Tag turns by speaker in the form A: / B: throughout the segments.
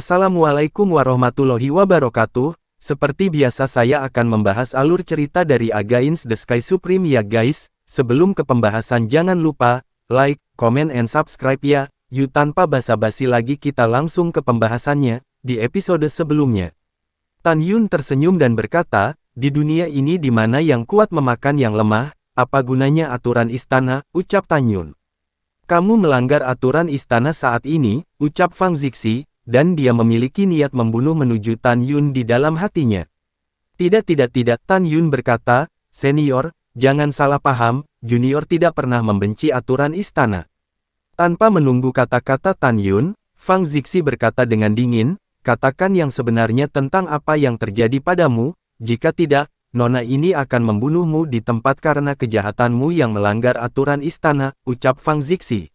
A: Assalamualaikum warahmatullahi wabarakatuh. Seperti biasa saya akan membahas alur cerita dari Against the Sky Supreme ya guys. Sebelum ke pembahasan jangan lupa, like, comment and subscribe ya. Yuk tanpa basa-basi lagi kita langsung ke pembahasannya, di episode sebelumnya. Tan Yun tersenyum dan berkata, di dunia ini di mana yang kuat memakan yang lemah, apa gunanya aturan istana, ucap Tan Yun. Kamu melanggar aturan istana saat ini, ucap Fang Zixi. Dan dia memiliki niat membunuh menuju Tan Yun di dalam hatinya. Tidak, Tan Yun berkata, senior, jangan salah paham, junior tidak pernah membenci aturan istana. Tanpa menunggu kata-kata Tan Yun, Fang Zixi berkata dengan dingin, katakan yang sebenarnya tentang apa yang terjadi padamu, jika tidak, nona ini akan membunuhmu di tempat karena kejahatanmu yang melanggar aturan istana, ucap Fang Zixi.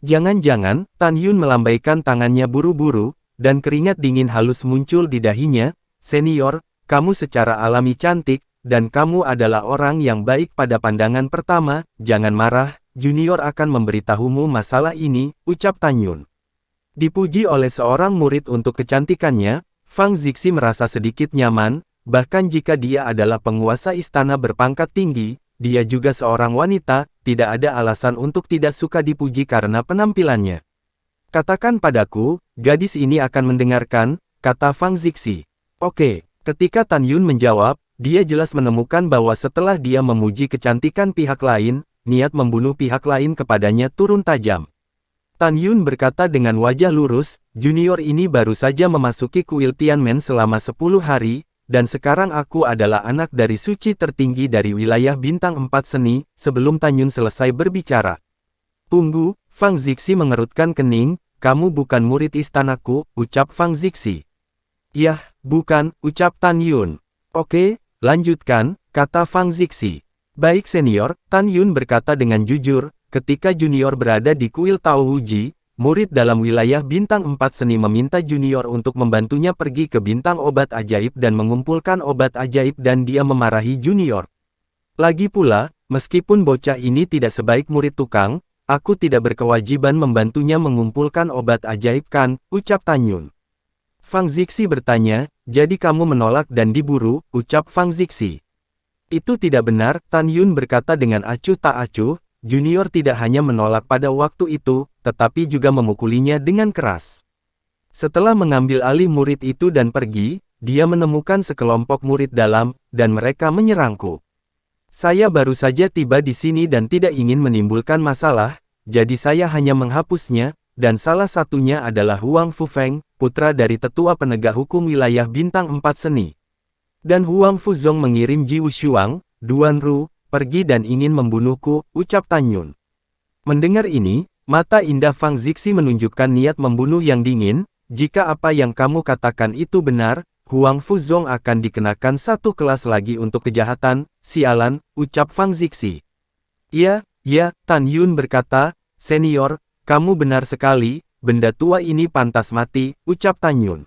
A: Jangan-jangan, Tan Yun melambaikan tangannya buru-buru, dan keringat dingin halus muncul di dahinya. Senior, kamu secara alami cantik, dan kamu adalah orang yang baik pada pandangan pertama, jangan marah, junior akan memberitahumu masalah ini, ucap Tan Yun. Dipuji oleh seorang murid untuk kecantikannya, Fang Zixi merasa sedikit nyaman, bahkan jika dia adalah penguasa istana berpangkat tinggi, dia juga seorang wanita, tidak ada alasan untuk tidak suka dipuji karena penampilannya. Katakan padaku, gadis ini akan mendengarkan, kata Fang Zixi. Oke, ketika Tan Yun menjawab, dia jelas menemukan bahwa setelah dia memuji kecantikan pihak lain, niat membunuh pihak lain kepadanya turun tajam. Tan Yun berkata dengan wajah lurus, junior ini baru saja memasuki kuil Tianmen selama 10 hari, dan sekarang aku adalah anak dari suci tertinggi dari wilayah bintang 4 seni. Sebelum Tan Yun selesai berbicara. Tunggu, Fang Zixi mengerutkan kening, kamu bukan murid istanaku, ucap Fang Zixi. Yah, bukan, ucap Tan Yun. Oke, lanjutkan, kata Fang Zixi. Baik senior, Tan Yun berkata dengan jujur, ketika junior berada di kuil Tao Wuji, murid dalam wilayah bintang 4 seni meminta junior untuk membantunya pergi ke bintang obat ajaib dan mengumpulkan obat ajaib dan dia memarahi junior. Lagi pula, meskipun bocah ini tidak sebaik murid tukang, aku tidak berkewajiban membantunya mengumpulkan obat ajaib kan, ucap Tan Yun. Fang Zixi bertanya, jadi kamu menolak dan diburu, ucap Fang Zixi. Itu tidak benar, Tan Yun berkata dengan acuh tak acuh. Junior tidak hanya menolak pada waktu itu, tetapi juga memukulinya dengan keras. Setelah mengambil alih murid itu dan pergi, dia menemukan sekelompok murid dalam, dan mereka menyerangku. Saya baru saja tiba di sini dan tidak ingin menimbulkan masalah, jadi saya hanya menghapusnya, dan salah satunya adalah Huang Fufeng, putra dari tetua penegak hukum wilayah bintang 4 seni. Dan Huang Fuzong mengirim Ji Wushuang, Duan Ru, pergi dan ingin membunuhku, ucap Tan Yun. Mendengar ini, mata indah Fang Zixi menunjukkan niat membunuh yang dingin. Jika apa yang kamu katakan itu benar, Huang Fuzong akan dikenakan satu kelas lagi untuk kejahatan, sialan, ucap Fang Zixi. Ya, Tan Yun berkata, senior, kamu benar sekali, benda tua ini pantas mati, ucap Tan Yun.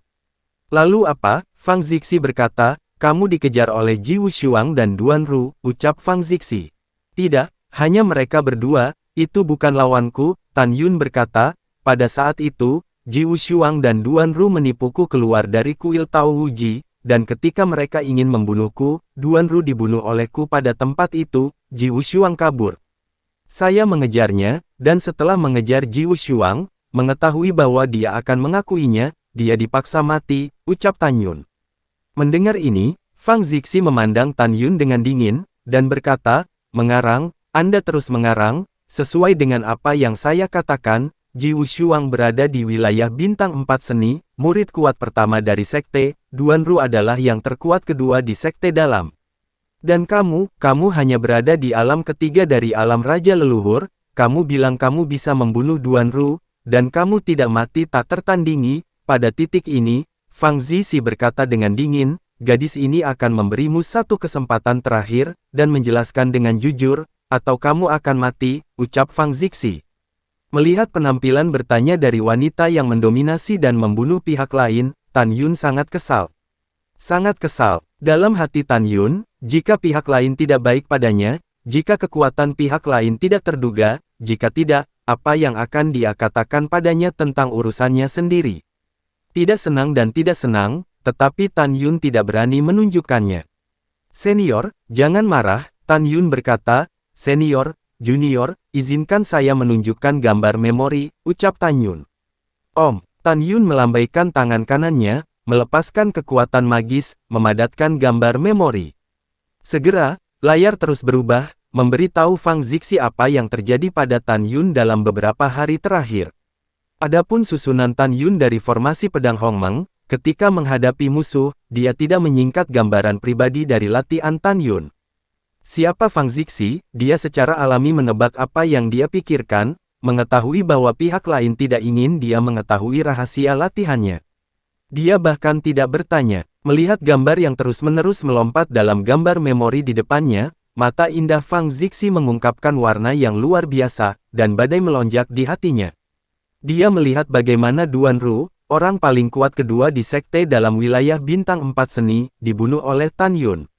A: Lalu apa? Fang Zixi berkata, kamu dikejar oleh Ji Wushuang dan Duan Ru, ucap Fang Zixi. Tidak, hanya mereka berdua, itu bukan lawanku, Tan Yun berkata, pada saat itu, Ji Wushuang dan Duan Ru menipuku keluar dari kuil Tao Wuji, dan ketika mereka ingin membunuhku, Duan Ru dibunuh olehku pada tempat itu, Ji Wushuang kabur. Saya mengejarnya, dan setelah mengejar Ji Wushuang, mengetahui bahwa dia akan mengakuinya, dia dipaksa mati, ucap Tan Yun. Mendengar ini, Fang Zixi memandang Tan Yun dengan dingin, dan berkata, mengarang, Anda terus mengarang, sesuai dengan apa yang saya katakan, Ji Wushuang berada di wilayah bintang 4 seni, murid kuat pertama dari sekte, Duan Ru adalah yang terkuat kedua di sekte dalam. Dan kamu hanya berada di alam ketiga dari alam raja leluhur, kamu bilang kamu bisa membunuh Duan Ru, dan kamu tidak mati tak tertandingi, pada titik ini, Fang Zixi berkata dengan dingin, gadis ini akan memberimu satu kesempatan terakhir, dan menjelaskan dengan jujur, atau kamu akan mati, ucap Fang Zixi. Melihat penampilan bertanya dari wanita yang mendominasi dan membunuh pihak lain, Tan Yun sangat kesal. Sangat kesal. Dalam hati Tan Yun, jika pihak lain tidak baik padanya, jika kekuatan pihak lain tidak terduga, jika tidak, apa yang akan dia katakan padanya tentang urusannya sendiri. Tidak senang dan tidak senang, tetapi Tan Yun tidak berani menunjukkannya. Senior, jangan marah, Tan Yun berkata. Senior, junior, izinkan saya menunjukkan gambar memori, ucap Tan Yun. Om, Tan Yun melambaikan tangan kanannya, melepaskan kekuatan magis, memadatkan gambar memori. Segera, layar terus berubah, memberitahu Fang Zixi apa yang terjadi pada Tan Yun dalam beberapa hari terakhir. Adapun susunan Tan Yun dari formasi pedang Hongmeng, ketika menghadapi musuh, dia tidak menyingkat gambaran pribadi dari latihan Tan Yun. Siapa Fang Zixi? Dia secara alami menebak apa yang dia pikirkan, mengetahui bahwa pihak lain tidak ingin dia mengetahui rahasia latihannya. Dia bahkan tidak bertanya. Melihat gambar yang terus-menerus melompat dalam gambar memori di depannya, mata indah Fang Zixi mengungkapkan warna yang luar biasa, dan badai melonjak di hatinya. Dia melihat bagaimana Duan Ru, orang paling kuat kedua di sekte dalam wilayah Bintang 4 Seni, dibunuh oleh Tan Yun.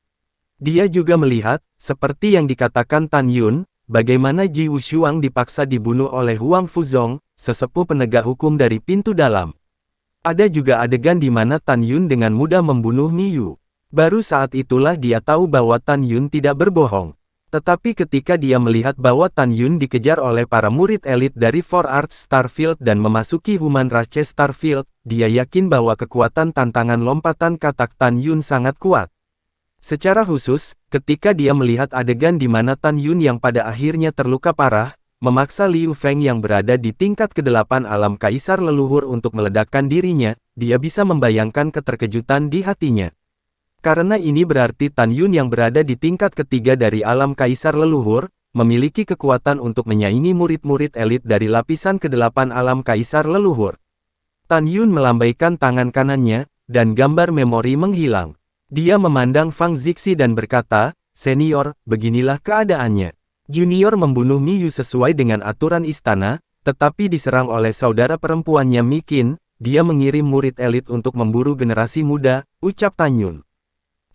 A: Dia juga melihat, seperti yang dikatakan Tan Yun, bagaimana Ji Wushuang dipaksa dibunuh oleh Huang Fuzong, sesepuh penegak hukum dari pintu dalam. Ada juga adegan di mana Tan Yun dengan mudah membunuh Mi Yu. Baru saat itulah dia tahu bahwa Tan Yun tidak berbohong. Tetapi ketika dia melihat bahwa Tan Yun dikejar oleh para murid elit dari Four Arts Starfield dan memasuki Human Rache Starfield, dia yakin bahwa kekuatan tantangan lompatan katak Tan Yun sangat kuat. Secara khusus, ketika dia melihat adegan di mana Tan Yun yang pada akhirnya terluka parah, memaksa Liu Feng yang berada di tingkat ke-8 alam kaisar leluhur untuk meledakkan dirinya, dia bisa membayangkan keterkejutan di hatinya. Karena ini berarti Tan Yun yang berada di tingkat ketiga dari alam kaisar leluhur, memiliki kekuatan untuk menyaingi murid-murid elit dari lapisan ke-8 alam kaisar leluhur. Tan Yun melambaikan tangan kanannya, dan gambar memori menghilang. Dia memandang Fang Zixi dan berkata, Senior, beginilah keadaannya. Junior membunuh Mi Yu sesuai dengan aturan istana, tetapi diserang oleh saudara perempuannya Mi Qin, dia mengirim murid elit untuk memburu generasi muda, ucap Tan Yun.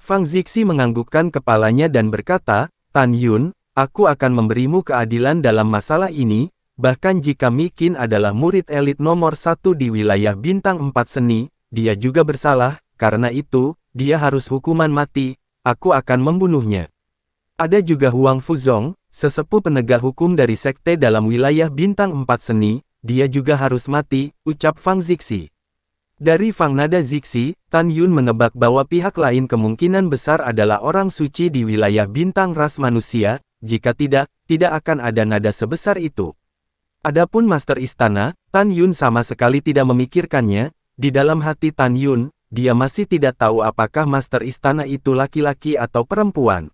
A: Fang Zixi menganggukkan kepalanya dan berkata, Tan Yun, aku akan memberimu keadilan dalam masalah ini, bahkan jika Mi Qin adalah murid elit nomor 1 di wilayah Bintang 4 Seni, dia juga bersalah, karena itu, dia harus hukuman mati, aku akan membunuhnya. Ada juga Huang Fuzong, sesepuh penegak hukum dari sekte dalam wilayah Bintang 4 Seni, dia juga harus mati, ucap Fang Zixi. Dari Fang nada Zixi, Tan Yun menebak bahwa pihak lain kemungkinan besar adalah orang suci di wilayah bintang ras manusia, jika tidak akan ada nada sebesar itu. Adapun Master Istana, Tan Yun sama sekali tidak memikirkannya, di dalam hati Tan Yun, dia masih tidak tahu apakah Master Istana itu laki-laki atau perempuan.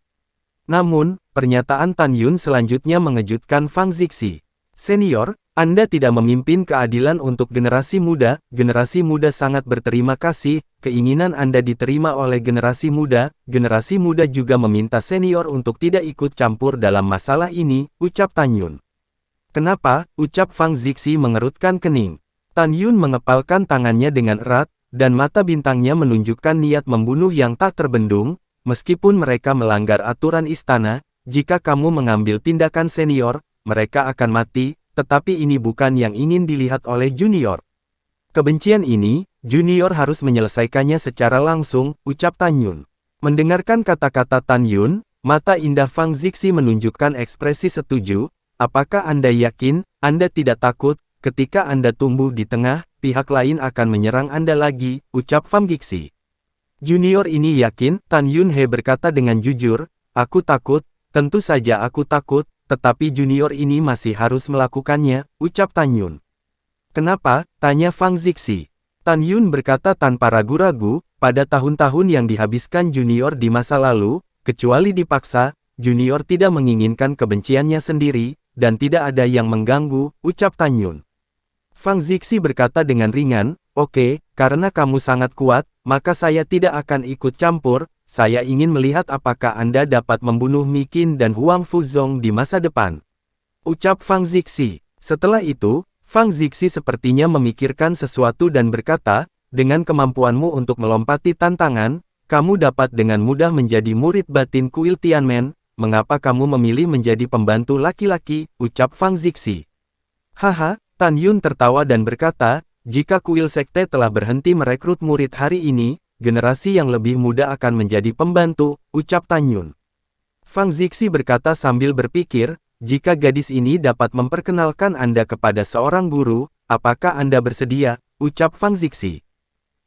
A: Namun, pernyataan Tan Yun selanjutnya mengejutkan Fang Zixi. Senior, Anda tidak memimpin keadilan untuk generasi muda sangat berterima kasih, keinginan Anda diterima oleh generasi muda juga meminta senior untuk tidak ikut campur dalam masalah ini, ucap Tan Yun. Kenapa? Ucap Fang Zixi mengerutkan kening. Tan Yun mengepalkan tangannya dengan erat, dan mata bintangnya menunjukkan niat membunuh yang tak terbendung, meskipun mereka melanggar aturan istana, jika kamu mengambil tindakan senior, mereka akan mati, tetapi ini bukan yang ingin dilihat oleh junior. Kebencian ini, junior harus menyelesaikannya secara langsung, ucap Tan Yun. Mendengarkan kata-kata Tan Yun, mata indah Fang Zixi menunjukkan ekspresi setuju. Apakah Anda yakin, Anda tidak takut, ketika Anda tumbuh di tengah, pihak lain akan menyerang Anda lagi, ucap Fang Zixi. Junior ini yakin, Tan Yun He berkata dengan jujur, aku takut, tentu saja aku takut, tetapi junior ini masih harus melakukannya, ucap Tan Yun. Kenapa? Tanya Fang Zixi. Tan Yun berkata tanpa ragu-ragu, pada tahun-tahun yang dihabiskan junior di masa lalu, kecuali dipaksa, junior tidak menginginkan kebenciannya sendiri, dan tidak ada yang mengganggu, ucap Tan Yun. Fang Zixi berkata dengan ringan, oke, karena kamu sangat kuat, maka saya tidak akan ikut campur, saya ingin melihat apakah Anda dapat membunuh Mi Qin dan Huang Fuzong di masa depan. Ucap Fang Zixi. Setelah itu, Fang Zixi sepertinya memikirkan sesuatu dan berkata, dengan kemampuanmu untuk melompati tantangan, kamu dapat dengan mudah menjadi murid batin kuil Tianmen, mengapa kamu memilih menjadi pembantu laki-laki, ucap Fang Zixi. Haha, Tan Yun tertawa dan berkata, jika kuil sekte telah berhenti merekrut murid hari ini, generasi yang lebih muda akan menjadi pembantu, ucap Tan Yun. Fang Zixi berkata sambil berpikir, jika gadis ini dapat memperkenalkan Anda kepada seorang guru, apakah Anda bersedia, ucap Fang Zixi.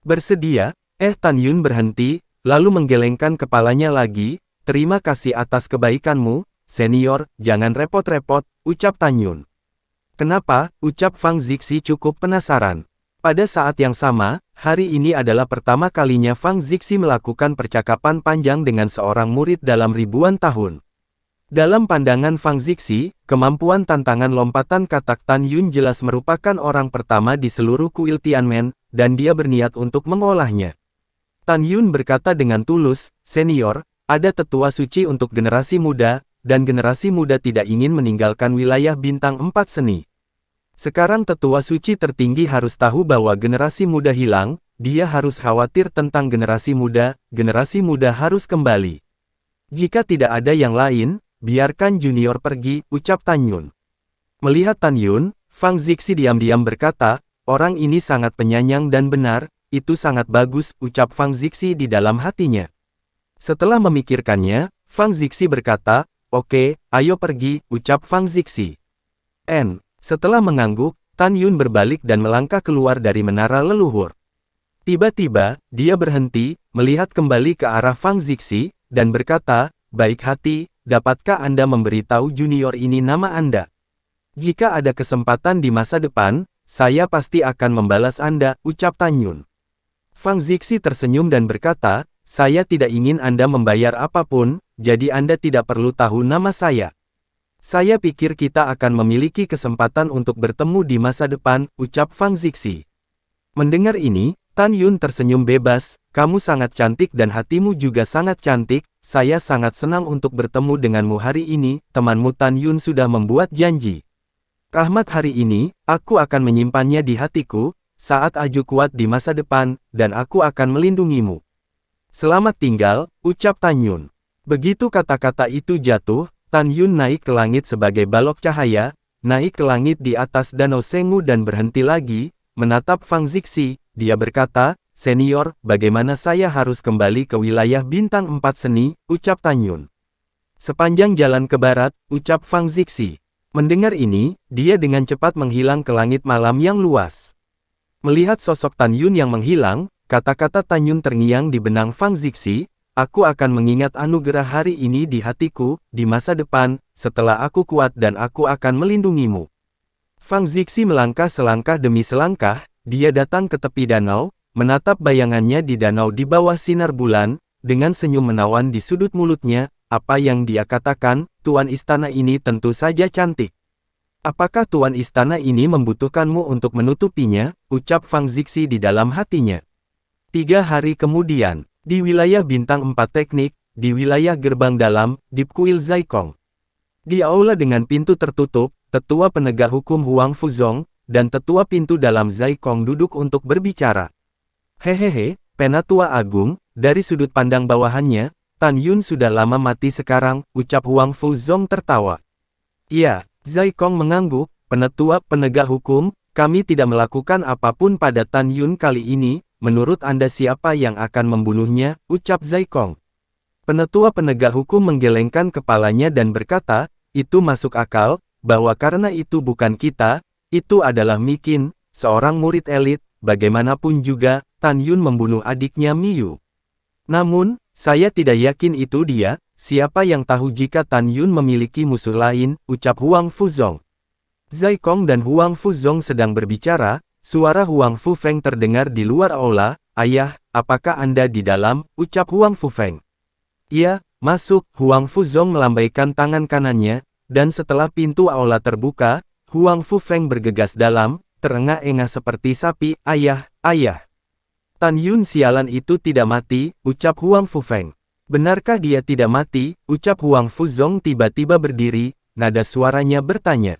A: Bersedia? Tan Yun berhenti, lalu menggelengkan kepalanya lagi, terima kasih atas kebaikanmu, senior, jangan repot-repot, ucap Tan Yun. Kenapa, ucap Fang Zixi cukup penasaran. Pada saat yang sama, hari ini adalah pertama kalinya Fang Zixi melakukan percakapan panjang dengan seorang murid dalam ribuan tahun. Dalam pandangan Fang Zixi, kemampuan tantangan lompatan katak Tan Yun jelas merupakan orang pertama di seluruh kuil Tianmen, dan dia berniat untuk mengolahnya. Tan Yun berkata dengan tulus, senior, ada tetua suci untuk generasi muda, dan generasi muda tidak ingin meninggalkan wilayah bintang 4 seni. Sekarang tetua suci tertinggi harus tahu bahwa generasi muda hilang, dia harus khawatir tentang generasi muda harus kembali. Jika tidak ada yang lain, biarkan junior pergi, ucap Tan Yun. Melihat Tan Yun, Fang Zixi diam-diam berkata, orang ini sangat penyayang dan benar, itu sangat bagus, ucap Fang Zixi di dalam hatinya. Setelah memikirkannya, Fang Zixi berkata, oke, ayo pergi, ucap Fang Zixi. Setelah mengangguk, Tan Yun berbalik dan melangkah keluar dari menara leluhur. Tiba-tiba, dia berhenti, melihat kembali ke arah Fang Zixi, dan berkata, baik hati, dapatkah Anda memberitahu junior ini nama Anda? Jika ada kesempatan di masa depan, saya pasti akan membalas Anda, ucap Tan Yun. Fang Zixi tersenyum dan berkata, saya tidak ingin Anda membayar apapun, jadi Anda tidak perlu tahu nama saya. Saya pikir kita akan memiliki kesempatan untuk bertemu di masa depan, ucap Fang Zixi. Mendengar ini, Tan Yun tersenyum bebas, kamu sangat cantik dan hatimu juga sangat cantik, saya sangat senang untuk bertemu denganmu hari ini, temanmu Tan Yun sudah membuat janji. Rahmat hari ini, aku akan menyimpannya di hatiku, saat Aju kuat di masa depan, dan aku akan melindungimu. Selamat tinggal, ucap Tan Yun. Begitu kata-kata itu jatuh, Tan Yun naik ke langit sebagai balok cahaya, naik ke langit di atas Danau Sengu dan berhenti lagi, menatap Fang Zixi, dia berkata, senior, bagaimana saya harus kembali ke wilayah bintang 4 seni, ucap Tan Yun. Sepanjang jalan ke barat, ucap Fang Zixi. Mendengar ini, dia dengan cepat menghilang ke langit malam yang luas. Melihat sosok Tan Yun yang menghilang, kata-kata Tan Yun terngiang di benang Fang Zixi, aku akan mengingat anugerah hari ini di hatiku, di masa depan, setelah aku kuat dan aku akan melindungimu. Fang Zixi melangkah selangkah demi selangkah, dia datang ke tepi danau, menatap bayangannya di danau di bawah sinar bulan, dengan senyum menawan di sudut mulutnya, apa yang dia katakan, tuan istana ini tentu saja cantik. Apakah tuan istana ini membutuhkanmu untuk menutupinya, ucap Fang Zixi di dalam hatinya. 3 hari kemudian. Di wilayah bintang 4 teknik, di wilayah gerbang dalam, di kuil Zaikong. Di aula dengan pintu tertutup, tetua penegak hukum Huang Fuzong, dan tetua pintu dalam Zaikong duduk untuk berbicara. Hehehe, penatua agung, dari sudut pandang bawahannya, Tan Yun sudah lama mati sekarang, ucap Huang Fuzong tertawa. Iya, Zaikong mengangguk, penatua penegak hukum, kami tidak melakukan apapun pada Tan Yun kali ini. Menurut Anda siapa yang akan membunuhnya, ucap Zaikong. Penatua penegak hukum menggelengkan kepalanya dan berkata, itu masuk akal, bahwa karena itu bukan kita, itu adalah Mikin, seorang murid elit, bagaimanapun juga, Tan Yun membunuh adiknya Miyu. Namun, saya tidak yakin itu dia, siapa yang tahu jika Tan Yun memiliki musuh lain, ucap Huang Fuzong. Zaikong dan Huang Fuzong sedang berbicara. Suara Huang Fufeng terdengar di luar aula, ayah, apakah Anda di dalam, ucap Huang Fufeng. Iya, masuk, Huang Fuzong melambaikan tangan kanannya, dan setelah pintu aula terbuka, Huang Fufeng bergegas dalam, terengah-engah seperti sapi, ayah, ayah. Tan Yun sialan itu tidak mati, ucap Huang Fufeng. Benarkah dia tidak mati, ucap Huang Fuzong tiba-tiba berdiri, nada suaranya bertanya.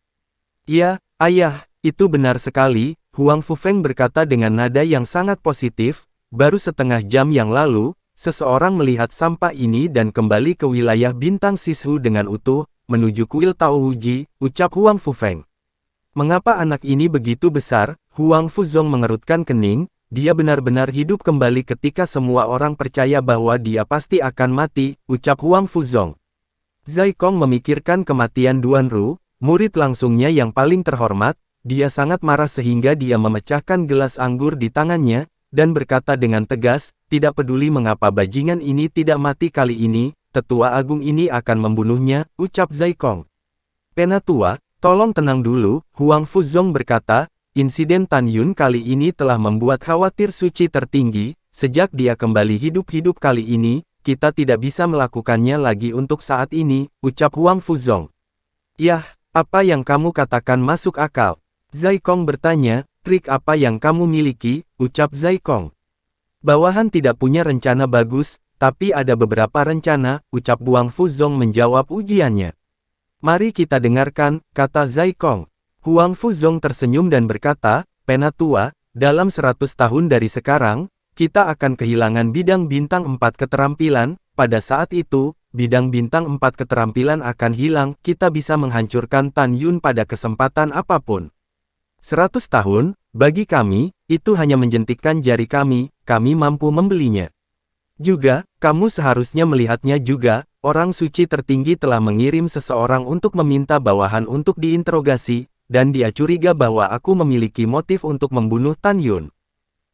A: Iya, ayah, itu benar sekali. Huang Fufeng berkata dengan nada yang sangat positif, baru setengah jam yang lalu, seseorang melihat sampah ini dan kembali ke wilayah bintang Sishu dengan utuh, menuju kuil Tao Wuji, ucap Huang Fufeng. Mengapa anak ini begitu besar? Huang Fuzong mengerutkan kening, dia benar-benar hidup kembali ketika semua orang percaya bahwa dia pasti akan mati, ucap Huang Fuzong. Zai Kong memikirkan kematian Duan Ru, murid langsungnya yang paling terhormat, dia sangat marah sehingga dia memecahkan gelas anggur di tangannya, dan berkata dengan tegas, tidak peduli mengapa bajingan ini tidak mati kali ini, tetua agung ini akan membunuhnya, ucap Zai Kong. Penatua, tolong tenang dulu, Huang Fuzong berkata, insiden Tan Yun kali ini telah membuat khawatir suci tertinggi, sejak dia kembali hidup-hidup kali ini, kita tidak bisa melakukannya lagi untuk saat ini, ucap Huang Fuzong. Yah, apa yang kamu katakan masuk akal. Zai Kong bertanya, trik apa yang kamu miliki, ucap Zai Kong. Bawahan tidak punya rencana bagus, tapi ada beberapa rencana, ucap Huang Fuzong menjawab ujiannya. Mari kita dengarkan, kata Zai Kong. Huang Fuzong tersenyum dan berkata, Penatua, dalam 100 tahun dari sekarang, kita akan kehilangan bidang bintang 4 keterampilan, pada saat itu, bidang bintang 4 keterampilan akan hilang, kita bisa menghancurkan Tan Yun pada kesempatan apapun. 100 tahun, bagi kami, itu hanya menjentikkan jari kami mampu membelinya. Juga, kamu seharusnya melihatnya juga, orang suci tertinggi telah mengirim seseorang untuk meminta bawahan untuk diinterogasi, dan dia curiga bahwa aku memiliki motif untuk membunuh Tan Yun.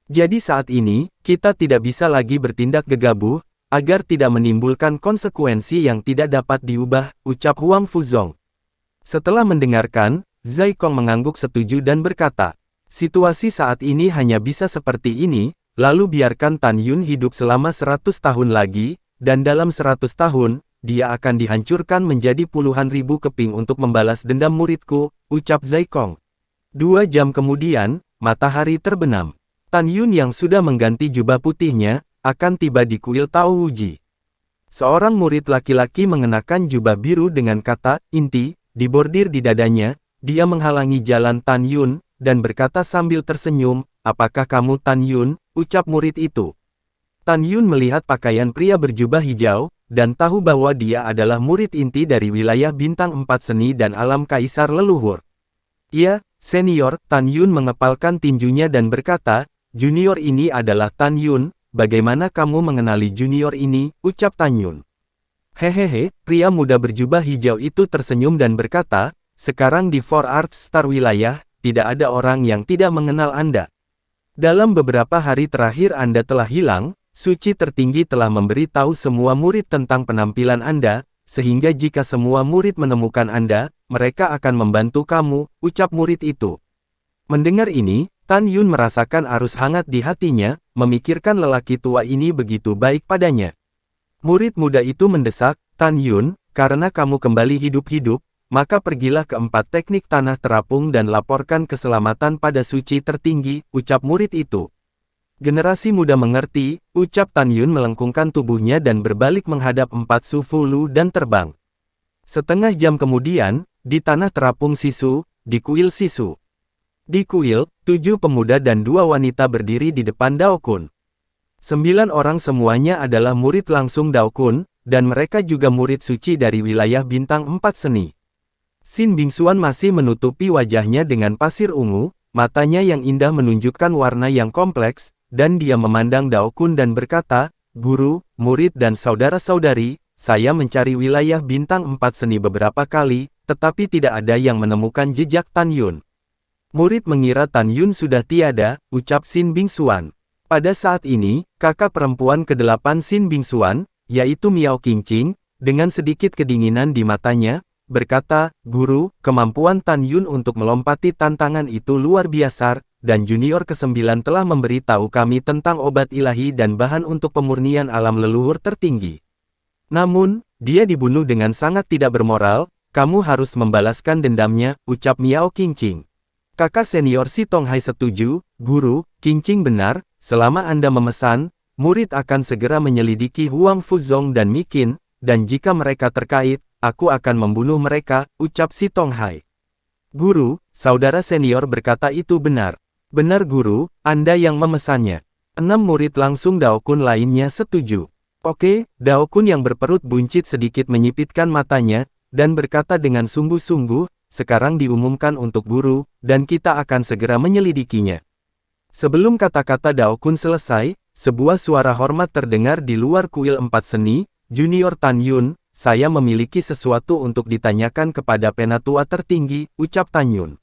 A: Jadi saat ini, kita tidak bisa lagi bertindak gegabah, agar tidak menimbulkan konsekuensi yang tidak dapat diubah, ucap Huang Fuzong. Setelah mendengarkan, Zai Kong mengangguk setuju dan berkata, situasi saat ini hanya bisa seperti ini, lalu biarkan Tan Yun hidup selama 100 tahun lagi, dan dalam 100 tahun, dia akan dihancurkan menjadi puluhan ribu keping untuk membalas dendam muridku, ucap Zai Kong. 2 jam kemudian, matahari terbenam. Tan Yun yang sudah mengganti jubah putihnya, akan tiba di kuil Tao Wuji. Seorang murid laki-laki mengenakan jubah biru dengan kata, inti, dibordir di dadanya, dia menghalangi jalan Tan Yun, dan berkata sambil tersenyum, apakah kamu Tan Yun, ucap murid itu. Tan Yun melihat pakaian pria berjubah hijau, dan tahu bahwa dia adalah murid inti dari wilayah bintang 4 seni dan alam kaisar leluhur. Iya, senior, Tan Yun mengepalkan tinjunya dan berkata, junior ini adalah Tan Yun, bagaimana kamu mengenali junior ini, ucap Tan Yun. Hehehe, pria muda berjubah hijau itu tersenyum dan berkata, sekarang di Four Arts Star wilayah, tidak ada orang yang tidak mengenal Anda. Dalam beberapa hari terakhir Anda telah hilang, suci tertinggi telah memberitahu semua murid tentang penampilan Anda, sehingga jika semua murid menemukan Anda, mereka akan membantu kamu, ucap murid itu. Mendengar ini, Tan Yun merasakan arus hangat di hatinya, memikirkan lelaki tua ini begitu baik padanya. Murid muda itu mendesak, Tan Yun, karena kamu kembali hidup-hidup, maka pergilah ke 4 teknik tanah terapung dan laporkan keselamatan pada suci tertinggi, ucap murid itu. Generasi muda mengerti, ucap Tan Yun melengkungkan tubuhnya dan berbalik menghadap 4 Su Lu dan terbang. Setengah jam kemudian, di tanah terapung Sisu, di kuil Sisu. Di kuil, 7 pemuda dan 2 wanita berdiri di depan Dao Kun. 9 orang semuanya adalah murid langsung Dao Kun, dan mereka juga murid suci dari wilayah bintang 4 seni. Xin Bingxuan masih menutupi wajahnya dengan pasir ungu, matanya yang indah menunjukkan warna yang kompleks, dan dia memandang Dao Kun dan berkata, guru, murid dan saudara-saudari, saya mencari wilayah bintang 4 seni beberapa kali, tetapi tidak ada yang menemukan jejak Tan Yun. Murid mengira Tan Yun sudah tiada, ucap Xin Bingxuan. Pada saat ini, kakak perempuan ke-8 Xin Bingxuan, yaitu Miao Qingqing, dengan sedikit kedinginan di matanya, berkata, guru, kemampuan Tan Yun untuk melompati tantangan itu luar biasa, dan junior ke-9 telah memberitahu kami tentang obat ilahi dan bahan untuk pemurnian alam leluhur tertinggi. Namun, dia dibunuh dengan sangat tidak bermoral, kamu harus membalaskan dendamnya, ucap Miao Qingqing. Kakak senior Si Tonghai setuju, guru, Qingqing benar, selama Anda memesan, murid akan segera menyelidiki Huang Fuzong dan Miqin, dan jika mereka terkait, aku akan membunuh mereka, ucap Si Tonghai. Guru, saudara senior berkata itu benar. Benar guru, Anda yang memesannya. 6 murid langsung Dao Kun lainnya setuju. Oke, Dao Kun yang berperut buncit sedikit menyipitkan matanya, dan berkata dengan sungguh-sungguh, sekarang diumumkan untuk guru, dan kita akan segera menyelidikinya. Sebelum kata-kata Dao Kun selesai, sebuah suara hormat terdengar di luar kuil 4 seni. Junior Tan Yun, saya memiliki sesuatu untuk ditanyakan kepada penatua tertinggi, ucap Tan Yun.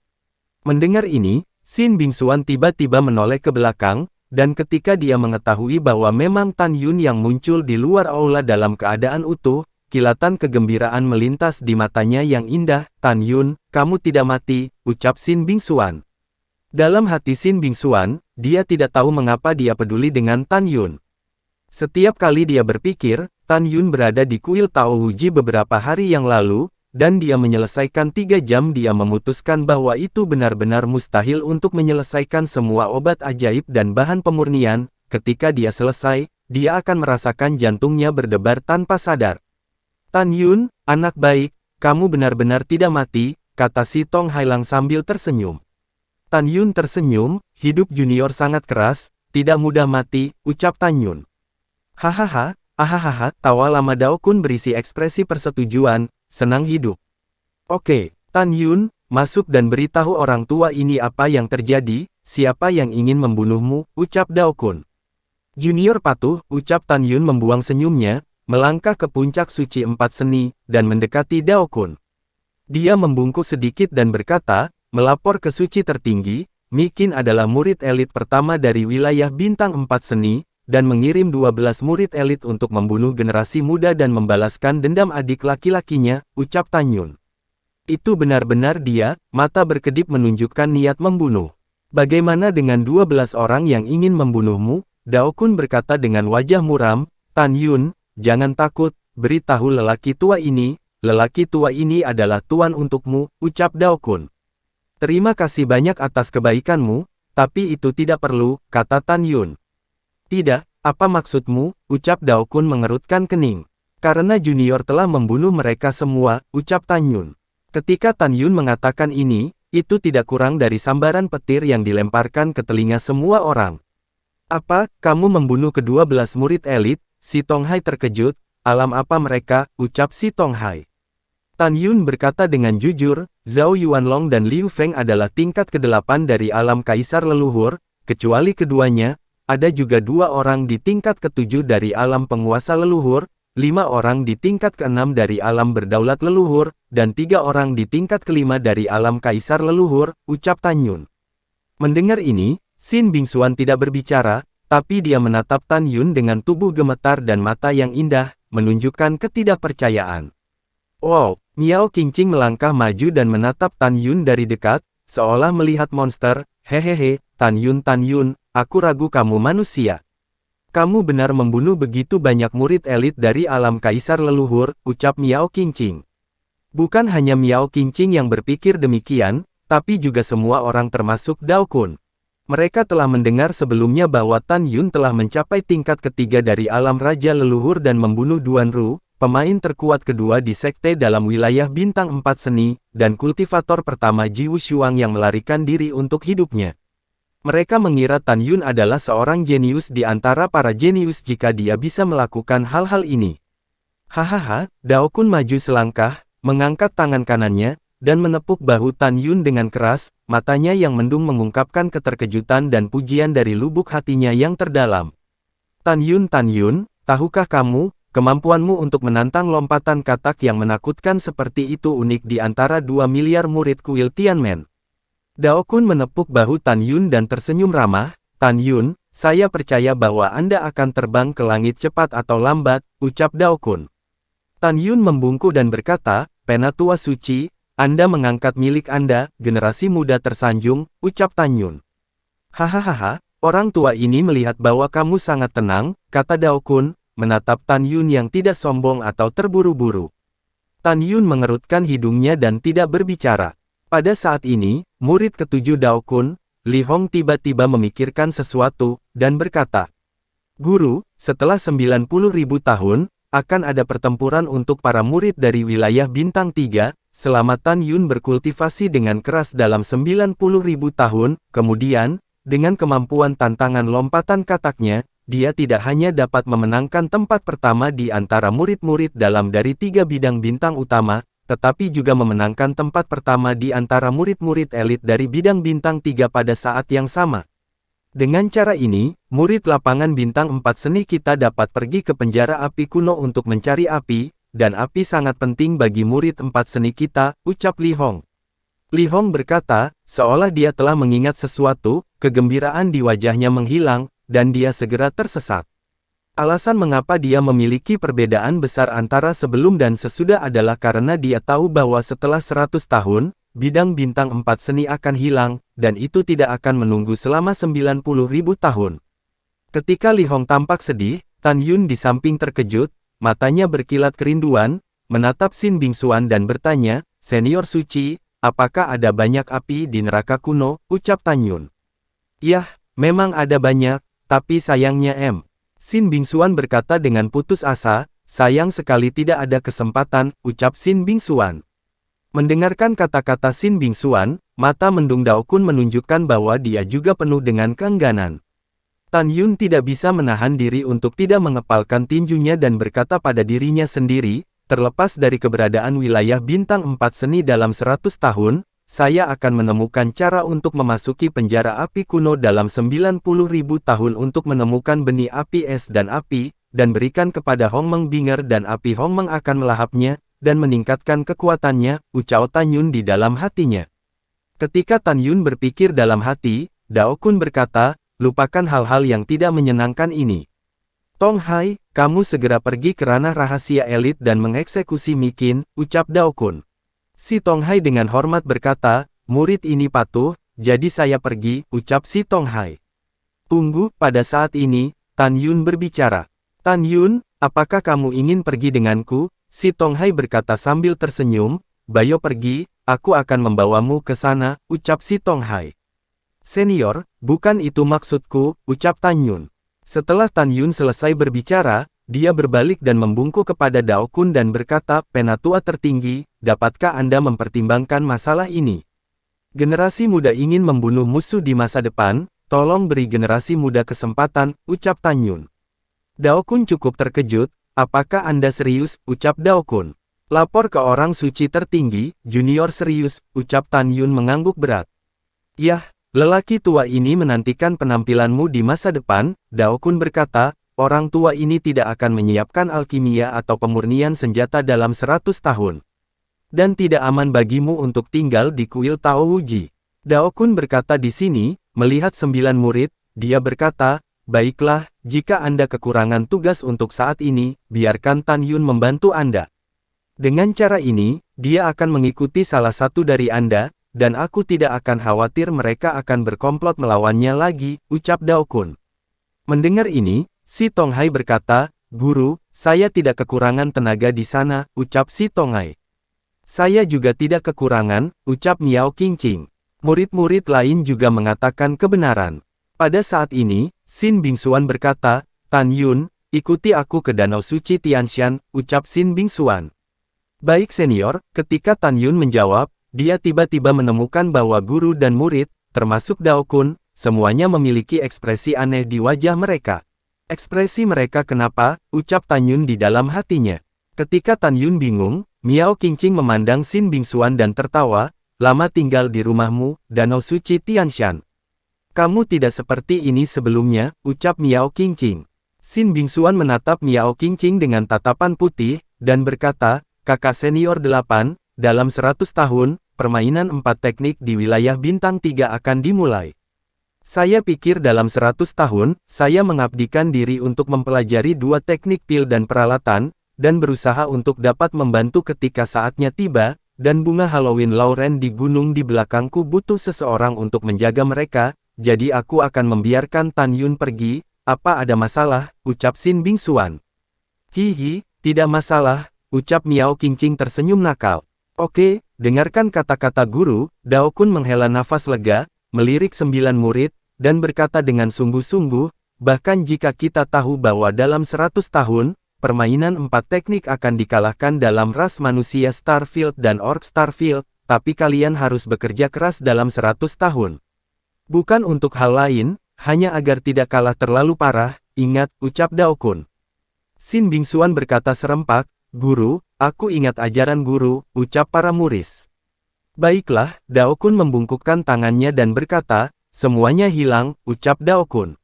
A: Mendengar ini, Xin Bingxuan tiba-tiba menoleh ke belakang, dan ketika dia mengetahui bahwa memang Tan Yun yang muncul di luar aula dalam keadaan utuh, kilatan kegembiraan melintas di matanya yang indah. Tan Yun, kamu tidak mati, ucap Xin Bingxuan. Dalam hati Xin Bingxuan, dia tidak tahu mengapa dia peduli dengan Tan Yun. Setiap kali dia berpikir, Tan Yun berada di kuil Tao Huji beberapa hari yang lalu, dan dia menyelesaikan 3 jam. Dia memutuskan bahwa itu benar-benar mustahil untuk menyelesaikan semua obat ajaib dan bahan pemurnian. Ketika dia selesai, dia akan merasakan jantungnya berdebar tanpa sadar. Tan Yun, anak baik, kamu benar-benar tidak mati, kata si Tong Hailang sambil tersenyum. Tan Yun tersenyum, hidup junior sangat keras, tidak mudah mati, ucap Tan Yun. Hahaha, ahahaha, tawa lama Dao Kun berisi ekspresi persetujuan, senang hidup. Oke, Tan Yun, masuk dan beritahu orang tua ini apa yang terjadi, siapa yang ingin membunuhmu, ucap Dao Kun. Junior patuh, ucap Tan Yun membuang senyumnya, melangkah ke puncak suci 4 seni, dan mendekati Dao Kun. Dia membungkuk sedikit dan berkata, melapor ke suci tertinggi, Mikin adalah murid elit pertama dari wilayah bintang 4 seni, dan mengirim 12 murid elit untuk membunuh generasi muda dan membalaskan dendam adik laki-lakinya, ucap Tan Yun. Itu benar-benar dia, mata berkedip menunjukkan niat membunuh. Bagaimana dengan 12 orang yang ingin membunuhmu? Dao Kun berkata dengan wajah muram, Tan Yun, jangan takut, beritahu lelaki tua ini adalah tuan untukmu, ucap Dao Kun. Terima kasih banyak atas kebaikanmu, tapi itu tidak perlu, kata Tan Yun. Tidak, apa maksudmu, ucap Dao Kun mengerutkan kening. Karena junior telah membunuh mereka semua, ucap Tan Yun. Ketika Tan Yun mengatakan ini, itu tidak kurang dari sambaran petir yang dilemparkan ke telinga semua orang. Apa, kamu membunuh ke-12 murid elit? Si Tong Hai terkejut, alam apa mereka, ucap si Tong Hai. Tan Yun berkata dengan jujur, Zhao Yuanlong dan Liu Feng adalah tingkat ke-8 dari alam kaisar leluhur, kecuali keduanya, ada juga 2 orang di tingkat ke-7 dari alam penguasa leluhur, 5 orang di tingkat ke-6 dari alam berdaulat leluhur, dan 3 orang di tingkat ke-5 dari alam kaisar leluhur, ucap Tan Yun. Mendengar ini, Xin Bingxuan tidak berbicara, tapi dia menatap Tan Yun dengan tubuh gemetar dan mata yang indah, menunjukkan ketidakpercayaan. Wow, Miao Qingqing melangkah maju dan menatap Tan Yun dari dekat, seolah melihat monster. Hehehe, Tan Yun, aku ragu kamu manusia. Kamu benar membunuh begitu banyak murid elit dari alam kaisar leluhur, ucap Miao Qingqing. Bukan hanya Miao Qingqing yang berpikir demikian, tapi juga semua orang termasuk Dao Kun. Mereka telah mendengar sebelumnya bahwa Tan Yun telah mencapai tingkat ketiga dari alam raja leluhur dan membunuh Duan Ru, pemain terkuat kedua di sekte dalam wilayah bintang 4 seni, dan kultivator pertama Ji Wushuang yang melarikan diri untuk hidupnya. Mereka mengira Tan Yun adalah seorang jenius di antara para jenius jika dia bisa melakukan hal-hal ini. Hahaha, Dao Kun maju selangkah, mengangkat tangan kanannya, dan menepuk bahu Tan Yun dengan keras, matanya yang mendung mengungkapkan keterkejutan dan pujian dari lubuk hatinya yang terdalam. Tan Yun, tahukah kamu, kemampuanmu untuk menantang lompatan katak yang menakutkan seperti itu unik di antara 2 miliar murid kuil Tianmen. Dao Kun menepuk bahu Tan Yun dan tersenyum ramah, Tan Yun, saya percaya bahwa Anda akan terbang ke langit cepat atau lambat, ucap Dao Kun. Tan Yun membungkuk dan berkata, Penatua Suci, Anda mengangkat milik Anda, generasi muda tersanjung, ucap Tan Yun. Hahaha, orang tua ini melihat bahwa kamu sangat tenang, kata Dao Kun, menatap Tan Yun yang tidak sombong atau terburu-buru. Tan Yun mengerutkan hidungnya dan tidak berbicara. Pada saat ini, murid ketujuh Dao Kun, Li Hong tiba-tiba memikirkan sesuatu, dan berkata, Guru, setelah 90.000 tahun, akan ada pertempuran untuk para murid dari wilayah bintang 3, selama Tan Yun berkultivasi dengan keras dalam 90.000 tahun, kemudian, dengan kemampuan tantangan lompatan kataknya, dia tidak hanya dapat memenangkan tempat pertama di antara murid-murid dalam dari 3 bidang bintang utama, tetapi juga memenangkan tempat pertama di antara murid-murid elit dari bidang bintang 3 pada saat yang sama. Dengan cara ini, murid lapangan bintang 4 seni kita dapat pergi ke penjara api kuno untuk mencari api, dan api sangat penting bagi murid 4 seni kita, ucap Li Hong. Li Hong berkata, seolah dia telah mengingat sesuatu, kegembiraan di wajahnya menghilang, dan dia segera tersesat. Alasan mengapa dia memiliki perbedaan besar antara sebelum dan sesudah adalah karena dia tahu bahwa setelah 100 tahun, bidang bintang 4 seni akan hilang, dan itu tidak akan menunggu selama 90.000 tahun. Ketika Li Hong tampak sedih, Tan Yun di samping terkejut, matanya berkilat kerinduan, menatap Xin Bingxuan dan bertanya, "Senior suci, apakah ada banyak api di neraka kuno?" ucap Tan Yun. "Yah, memang ada banyak, tapi sayangnya Xin Bingxuan berkata dengan putus asa, "Sayang sekali tidak ada kesempatan," ucap Xin Bingxuan. Mendengarkan kata-kata Xin Bingxuan, mata mendung Dao Kun menunjukkan bahwa dia juga penuh dengan keengganan. Tan Yun tidak bisa menahan diri untuk tidak mengepalkan tinjunya dan berkata pada dirinya sendiri, terlepas dari keberadaan wilayah bintang 4 seni dalam 100 tahun, saya akan menemukan cara untuk memasuki penjara api kuno dalam 90.000 tahun untuk menemukan benih api es dan api, dan berikan kepada Hongmeng Binger dan api Hongmeng akan melahapnya, dan meningkatkan kekuatannya, ucap Tan Yun di dalam hatinya. Ketika Tan Yun berpikir dalam hati, Dao Kun berkata, lupakan hal-hal yang tidak menyenangkan ini. Tong Hai, kamu segera pergi ke ranah rahasia elit dan mengeksekusi Mikin, ucap Dao Kun. Si Tong Hai dengan hormat berkata, murid ini patuh, jadi saya pergi, ucap si Tong Hai. Tunggu, pada saat ini, Tan Yun berbicara. Tan Yun, apakah kamu ingin pergi denganku? Si Tong Hai berkata sambil tersenyum, Bayo pergi, aku akan membawamu ke sana, ucap si Tong Hai. Senior, bukan itu maksudku, ucap Tan Yun. Setelah Tan Yun selesai berbicara, dia berbalik dan membungkuk kepada Dao Kun dan berkata, Penatua tertinggi, dapatkah Anda mempertimbangkan masalah ini? Generasi muda ingin membunuh musuh di masa depan, tolong beri generasi muda kesempatan, ucap Tan Yun. Dao Kun cukup terkejut, apakah Anda serius, ucap Dao Kun. Lapor ke orang suci tertinggi, junior serius, ucap Tan Yun mengangguk berat. Yah, lelaki tua ini menantikan penampilanmu di masa depan, Dao Kun berkata, orang tua ini tidak akan menyiapkan alkimia atau pemurnian senjata dalam 100 tahun. Dan tidak aman bagimu untuk tinggal di kuil Tao Wuji. Dao Kun berkata di sini, melihat 9 murid, dia berkata, baiklah, jika Anda kekurangan tugas untuk saat ini, biarkan Tan Yun membantu Anda. Dengan cara ini, dia akan mengikuti salah satu dari Anda, dan aku tidak akan khawatir mereka akan berkomplot melawannya lagi, ucap Dao Kun. Mendengar ini, si Tong Hai berkata, Guru, saya tidak kekurangan tenaga di sana, ucap si Tong Hai. Saya juga tidak kekurangan, ucap Miao Qingqing. Murid-murid lain juga mengatakan kebenaran. Pada saat ini, Xin Bingxuan berkata, Tan Yun, ikuti aku ke Danau Suci Tianshan, ucap Xin Bingxuan. Baik senior, ketika Tan Yun menjawab, dia tiba-tiba menemukan bahwa guru dan murid, termasuk Dao Kun, semuanya memiliki ekspresi aneh di wajah mereka. Ekspresi mereka kenapa, ucap Tan Yun di dalam hatinya. Ketika Tan Yun bingung, Miao Qingqing memandang Xin Bingxuan dan tertawa, lama tinggal di rumahmu, Danau Suci Tianshan. Kamu tidak seperti ini sebelumnya, ucap Miao Qingqing. Xin Bingxuan menatap Miao Qingqing dengan tatapan putih, dan berkata, kakak senior 8, dalam 100 tahun, permainan 4 teknik di wilayah bintang 3 akan dimulai. Saya pikir dalam 100 tahun, saya mengabdikan diri untuk mempelajari 2 teknik pil dan peralatan, dan berusaha untuk dapat membantu ketika saatnya tiba, dan bunga Halloween Lauren di gunung di belakangku butuh seseorang untuk menjaga mereka, jadi aku akan membiarkan Tan Yun pergi, apa ada masalah, ucap Xin Bingxuan. Hihi, tidak masalah, ucap Miao Qingqing tersenyum nakal. Oke, dengarkan kata-kata guru, Dao Kun menghela nafas lega, melirik 9 murid, dan berkata dengan sungguh-sungguh, bahkan jika kita tahu bahwa dalam 100 tahun, permainan 4 teknik akan dikalahkan dalam ras manusia Starfield dan Orc Starfield, tapi kalian harus bekerja keras dalam 100 tahun. Bukan untuk hal lain, hanya agar tidak kalah terlalu parah, ingat, ucap Dao Kun. Xin Bingxuan berkata serempak, Guru, Aku ingat ajaran guru, ucap para murid. Baiklah, Dao Kun membungkukkan tangannya dan berkata, semuanya hilang, ucap Dao Kun.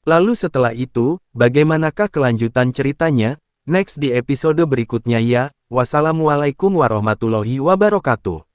A: Lalu setelah itu, bagaimanakah kelanjutan ceritanya? Next di episode berikutnya ya. Wassalamualaikum warahmatullahi wabarakatuh.